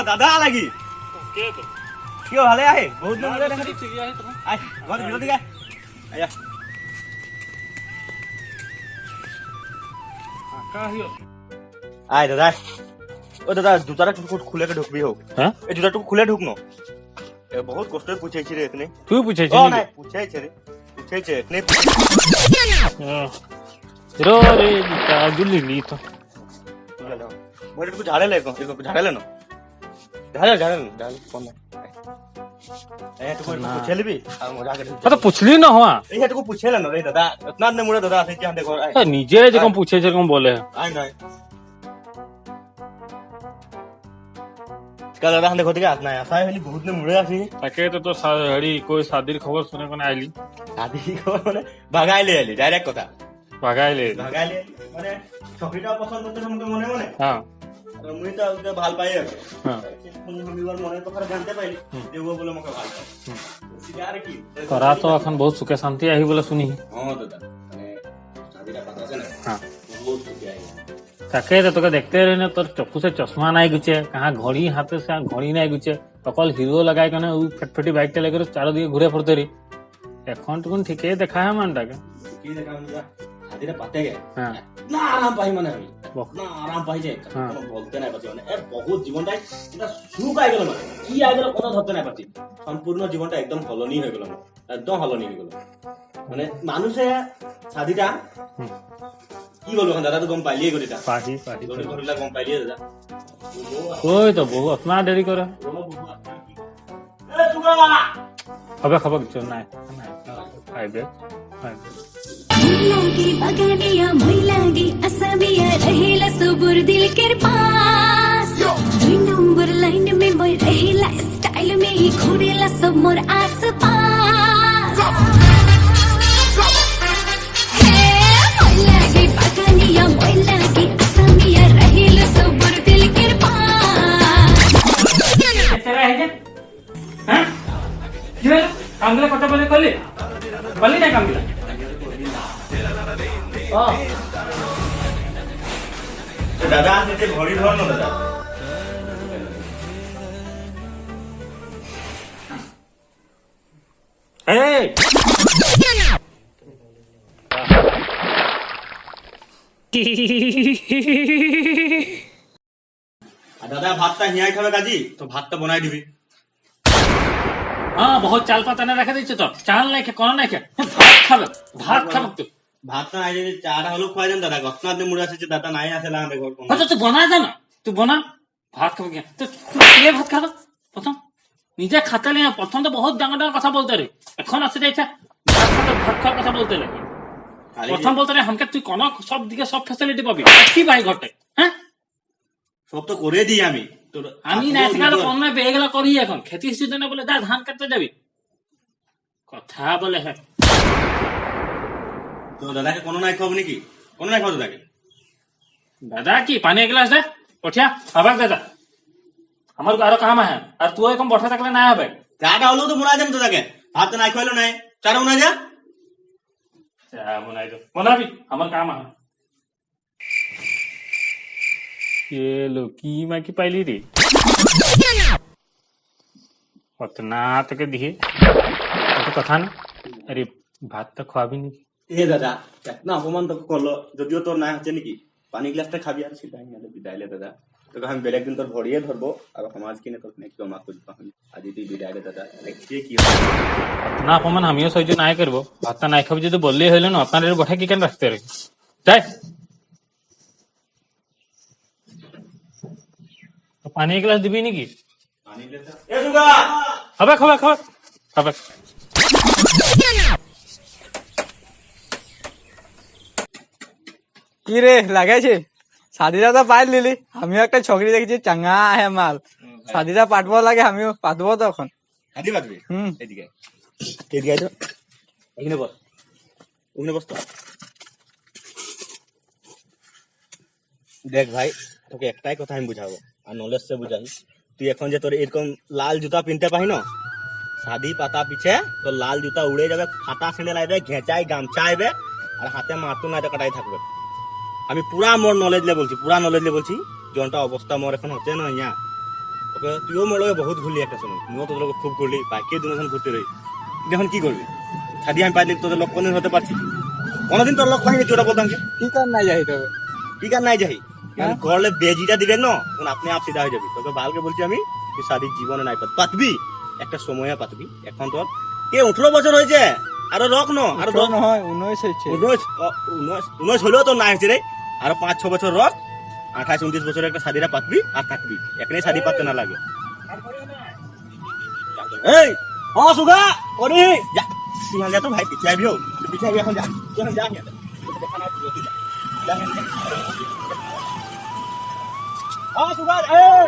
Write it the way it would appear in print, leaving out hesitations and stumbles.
দাদা লাগি কে তো কিয় ভালে আহে বহুত দিন ধরে দেখা ঠিক আছে তুমি আয় ঘর ভিতর দিকে আয়া কা হিও আয় দাদা ও দাদা জুতাটা টুকু খুলে কে ঢুকবি হোক হ্যাঁ এই জুতাটা খুলে ঢুকনো এ বহুত কষ্ট পুছাইছি রে এখানে তুই পুছাইছিস ও নাকি? না পুছাইছে রে পুছাইছে এখানে হ্যাঁ रो रे ता जुल्ली ली तो मोरे को झाड़े ले को झाड़े ले नो झाड़े कौन ए तो कोई पूछे लेबी आ मजा के तो पूछली ना हुआ ए तो पूछे ले नो रे दादा इतना ने मोरे दादा से क्या देखो ए निजे जकम पूछे जकम बोले आय नहीं इसका दादा हम देखो दिया ना ऐसा है बहुत ने मुड़े आसी ताके तो हड़ी कोई शादी खबर सुने कोने आइली शादी को माने भगाई ले आली डायरेक्ट कथा भागाइले ভাগাইলে মানে ছবিটা পছন্দ করতে তোমাকে মনে মনে हां আর মুই তো ওকে ভাল পাই আর हां আমি ওর মনে তো করে জানতে পাইলি যে ও বলে আমাকে ভাল পায় সিগার কি तोरा तो अखन बहुत सुखे शांति आही बोले सुनी हां दादा মানে শাদিটা পাতা আছে না हां बहुत सुखी आई ताके तो तोके देखते रहे ना तोर चक्कू से चश्मा नहीं गुचे कहाँ घड़ी हाथे से घड़ी नहीं गुचे अकल हीरो लगाए कने उ फटफटी बाइक टे लेकर चारों दिए घुरे पड़ते रही এখন টুকুন ঠিকই দেখা है মানটাকে কি দেখা আমরা শাদিটা পাতে গে হ্যাঁ না আরাম পাই মানে আমি বাহ। না আরাম পাই যে হ্যাঁ। কোনো বলতে নাই পাচ্ছি মানে এ বহুত জীবনটাই এটা সুখ আই গেল মানে কি আই গেল কোনো ধরতে নাই পাচ্ছি সম্পূর্ণ জীবনটা একদম হলনি হয়ে গেল আমার একদম হলনি হয়ে গেল মানে মানুষে শাদিটা হুম। কি বলবো এখন দাদা তো গম পাইলিয়ে গলিটা পাহি পাহি গলিটা গম পাইলিয়ে দাদা ওই তো বহু अपना देरी करे এ তুগা বাবা खबर खबर चल ना आइबे आइबे लागी बगानिया मैं लागी असमिया रहेला सुबुर दिल के पास दुई नंबर लाइन में मैं रहेला स्टाइल में ही घूरेला सब मोर आस पास मैं लागी बगानिया मैं लागी असमिया रहेला सुबुर दिल के पास तेरा है क्या हां ये कामला कथा बोले कली कली ना कामला দাদা নিচে ঘড়ি ধর না দাদা ए আর দাদা ভাতটা হিয়াই খাবে কাজী তো ভাতটা বনাই দিবি हाँ बहुत चाल पाता नहीं रखे दीजिए तो चाल नहीं खे कौन नहीं खे भात खाबे तू ভাতটা নাই যদি চাটা হলো খুয়াই দেন দাদা গতনাথ মুড়ে আছে যে দাদা নাই আসে আমাদের ঘর কোন अच्छा तू बना दे ना तू बना भात खाबे क्या तो तू ये भात खा प्रथम निजे खाते ले प्रथम तो बहुत डांगा डांगा कथा बोलते रे এখন আসে যাইছে ভাত খাওয়ার কথা বলতে লাগে প্রথম বলতে রে हमके তুই কোন সব দিকে সব ফ্যাসিলিটি পাবি কি ভাই ঘটে হ্যাঁ সব তো করে দিই আমি তোর আমি না সেখানে কোন না বেগলা করি এখন খেতি সিজনে বলে দা ধান কাটতে যাবি কথা বলে হ্যাঁ তো দাদাকে কোনো নাই খাবো নাকি কোনো নাই খাবো দাদাকে दादा की पानी एक गिलास दे उठिया अबक दादा हमारे आरो काम है और तू एकदम बैठा तकले ना आबे চাটা হলো তো বনাই দেন দাদাকে ভাত নাই খাইলো নাই চাটা বনাই যা क्या बनाई दो बना भी हमारे काम है ये लो की मैं की पहली रे उतना तो के दिए तो कथा ना अरे भात तो खवा भी नहीं এ দাদা না অপমান তো করলো যদিও তোর নাই হচ্ছে নাকি পানি গ্লাসটা খাবি আর সেটা আমি বিদাইলে দাদা তোকে আমি বেলেগ দিন তোর ভরিয়ে ধরবো আর সমাজ কিনে তোর নেক্সট জমা করবো আজি তুই বিদাইলে দাদা নেক্সট কি ना अपमान हमियो सह्य ना करबो भात ना खाबो যদি বললেই হইলো না আপনার বঠা কি কেন রাখতে রে যাই তো পানি এক গ্লাস দিবি নাকি পানি গ্লাসটা এ সুগা খাবে খাবে খাবে খাবে কি রে লাগাইছে শাদিটা তো পাই লিলি আমিও একটা ছকরি দেখেছি চাঙ্গা হে মাল শাদিটা পাঠবো লাগে আমিও পাঠবো তখন হাদি বাদবি হুম এদিকে এদিকে আয় তো এখানে বস ওখানে বস তো দেখ ভাই তোকে একটাই কথা আমি বুঝাবো আর নলেজ সে বুঝাই তুই এখন যে তোর এরকম লাল জুতা পিনতে পাই না শাদি পাতা পিছে তোর লাল জুতা উড়ে যাবে ফাটা স্যান্ডেল আইবে ঘেঁচাই গামছা আইবে আর হাতে মাতুন আইতে কাটাই থাকবে আমি পুরা মোর নলেজ লে বলছি পুরা নলেজ লে বলছি জনটা অবস্থা মোর এখন হচ্ছে না ইয়া ওকে তুইও মোর লগে বহুত ঘুরলি একটা সময়, তুইও তোদের লগে খুব ঘুরলি, বাইকে দুজন ঘুরতে রই। এখন কি করবি? শাদি আমি পাইলে তোদের লোক কোনদিন হতে পারছি? কোনদিন তোর লোক পাইনি তুই ওটা বলতাম কি? কি কার নাই যাই তবে ঠিক আর নাই যাই হ্যাঁ? করলে বেজিটা দিবে না, তখন আপনি আপ সিধা হয়ে যাবি। তোকে বালকে বলছি আমি, তুই শাদি জীবনে নাই পাতবি, একটা সময় পাতবি। এখন তোর 18 বছর হয়েছে, আরো রক ন, আরো 18 নহয় 19 হয়েছে 19 হলেও তো না হয়েছে রে, আরো 5-6 বছর রক, 28-29 বছরের একটা শাদিরা পাতবি আর থাকবি। এখানে শাদি পাততে না লাগে। এই সুগা করি যা, তুই যা তো ভাই, পিছিয়ে আবি হোক, পিছিয়ে আবি, এখন যা, তুই এখন যা, দেখা না তুই যা, সুগা এই